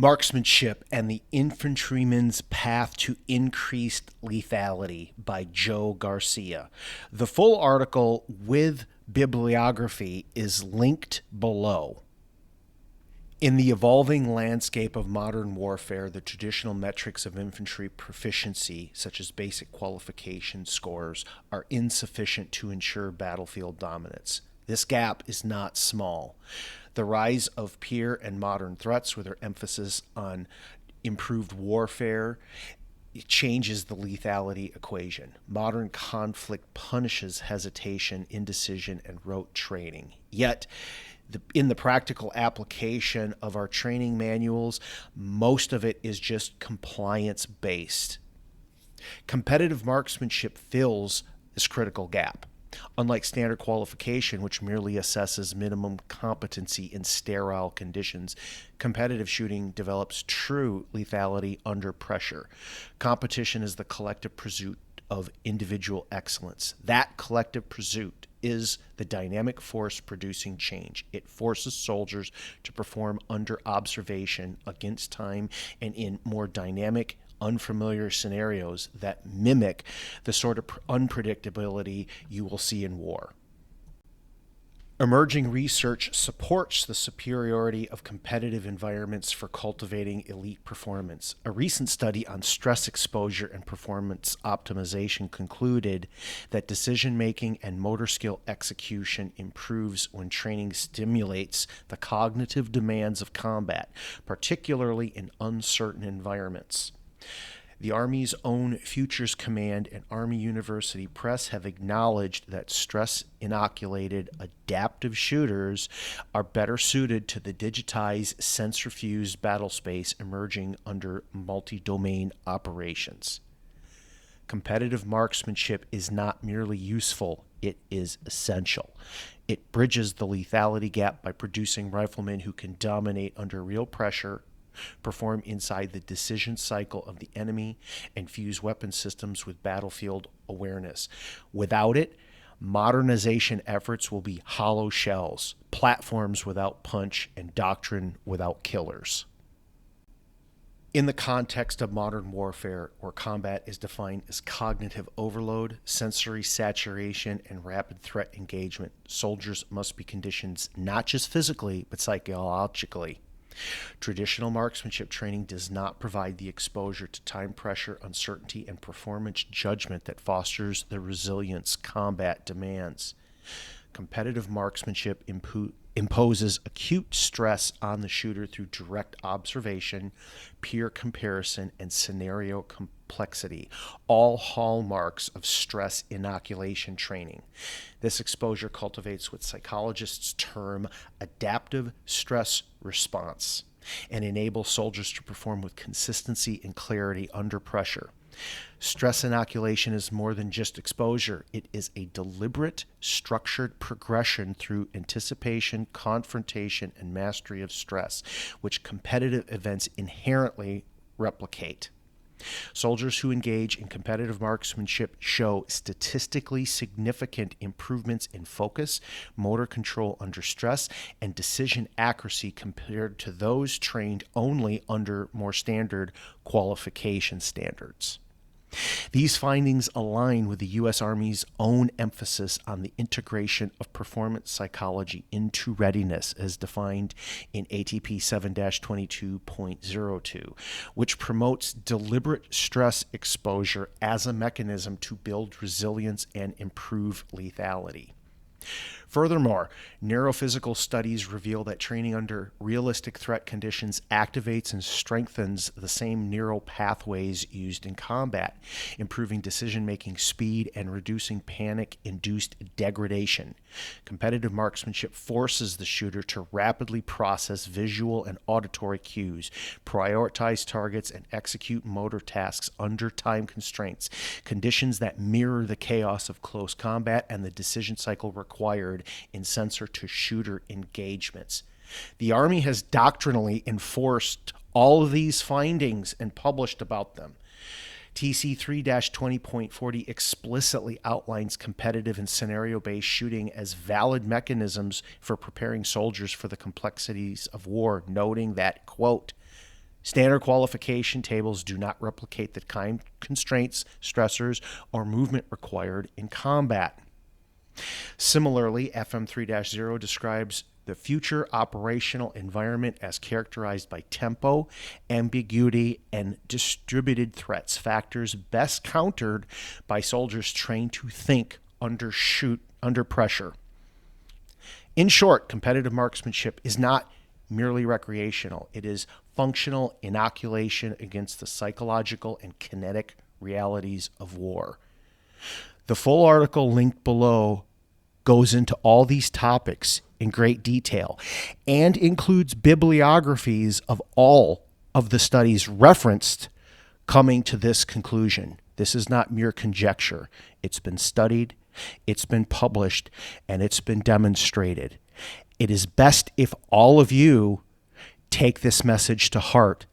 Marksmanship and the Infantryman's Path to Increased Lethality by Joe Garcia. The full article with bibliography is linked below. In the evolving landscape of modern warfare, the traditional metrics of infantry proficiency, such as basic qualification scores, are insufficient to ensure battlefield dominance. This gap is not small. The rise of peer and modern threats, with their emphasis on improved warfare, changes the lethality equation. Modern conflict punishes hesitation, indecision, and rote training. Yet, in the practical application of our training manuals, most of it is just compliance-based. Competitive marksmanship fills this critical gap. Unlike standard qualification, which merely assesses minimum competency in sterile conditions, competitive shooting develops true lethality under pressure. Competition is the collective pursuit of individual excellence. That collective pursuit is the dynamic force producing change. It forces soldiers to perform under observation, against time, and in more dynamic, unfamiliar scenarios that mimic the sort of unpredictability you will see in war. Emerging research supports the superiority of competitive environments for cultivating elite performance. A recent study on stress exposure and performance optimization concluded that decision-making and motor skill execution improves when training stimulates the cognitive demands of combat, particularly in uncertain environments. The Army's own Futures Command and Army University Press have acknowledged that stress-inoculated adaptive shooters are better suited to the digitized, sensor-fused battle space emerging under multi-domain operations. Competitive marksmanship is not merely useful, it is essential. It bridges the lethality gap by producing riflemen who can dominate under real pressure, perform inside the decision cycle of the enemy, and fuse weapon systems with battlefield awareness. Without it, modernization efforts will be hollow shells, platforms without punch, and doctrine without killers. In the context of modern warfare, where combat is defined as cognitive overload, sensory saturation, and rapid threat engagement, soldiers must be conditioned not just physically, but psychologically. Traditional marksmanship training does not provide the exposure to time pressure, uncertainty, and performance judgment that fosters the resilience combat demands. Competitive marksmanship imposes acute stress on the shooter through direct observation, peer comparison, and scenario complexity, all hallmarks of stress inoculation training. This exposure cultivates what psychologists term adaptive stress response and enables soldiers to perform with consistency and clarity under pressure. Stress inoculation is more than just exposure. It is a deliberate, structured progression through anticipation, confrontation, and mastery of stress, which competitive events inherently replicate. Soldiers who engage in competitive marksmanship show statistically significant improvements in focus, motor control under stress, and decision accuracy compared to those trained only under more standard qualification standards. These findings align with the U.S. Army's own emphasis on the integration of performance psychology into readiness as defined in ATP 7-22.02, which promotes deliberate stress exposure as a mechanism to build resilience and improve lethality. Furthermore, neurophysical studies reveal that training under realistic threat conditions activates and strengthens the same neural pathways used in combat, improving decision-making speed and reducing panic-induced degradation. Competitive marksmanship forces the shooter to rapidly process visual and auditory cues, prioritize targets, and execute motor tasks under time constraints, conditions that mirror the chaos of close combat and the decision cycle required in sensor-to-shooter engagements. The Army has doctrinally enforced all of these findings and published about them. TC 3-20.40 explicitly outlines competitive and scenario-based shooting as valid mechanisms for preparing soldiers for the complexities of war, noting that, quote, Standard qualification tables do not replicate the time constraints, stressors, or movement required in combat. Similarly, FM 3-0 describes the future operational environment as characterized by tempo, ambiguity, and distributed threats, factors best countered by soldiers trained to think under pressure. In short, competitive marksmanship is not merely recreational. It is functional inoculation against the psychological and kinetic realities of war. The full article linked below goes into all these topics in great detail and includes bibliographies of all of the studies referenced coming to this conclusion. This is not mere conjecture. It's been studied, it's been published, and it's been demonstrated. It is best if all of you take this message to heart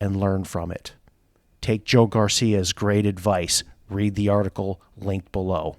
and learn from it. Take Joe Garcia's great advice. Read the article linked below.